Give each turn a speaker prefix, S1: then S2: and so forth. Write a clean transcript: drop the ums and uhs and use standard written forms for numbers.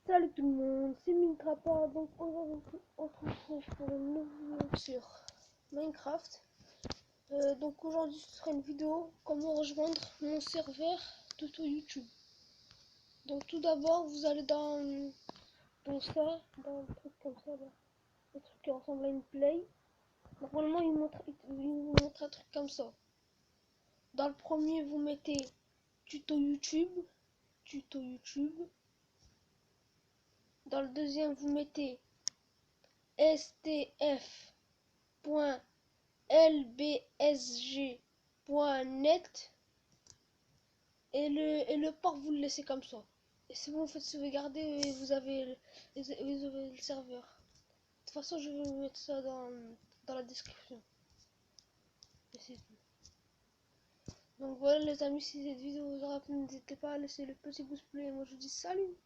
S1: Salut tout le monde, c'est Mintrapa. Donc aujourd'hui on se retrouve pour une nouvelle vidéo sur Minecraft. Donc aujourd'hui ce sera une vidéo comment rejoindre mon serveur Toto YouTube. Donc tout d'abord vous allez dans ça, dans un truc comme ça là, un truc qui ressemble à une play. Normalement il vous montre un truc comme ça. Dans le premier vous mettez tuto YouTube. Dans le deuxième vous mettez stf.lbsg.net et le port vous le laissez comme ça. Et si vous faites sauvegarder, vous avez le serveur. De toute façon, je vais vous mettre ça dans la description. Et c'est tout. Donc voilà les amis, si cette vidéo vous aura plu, n'hésitez pas à laisser le petit pouce bleu et moi je vous dis salut.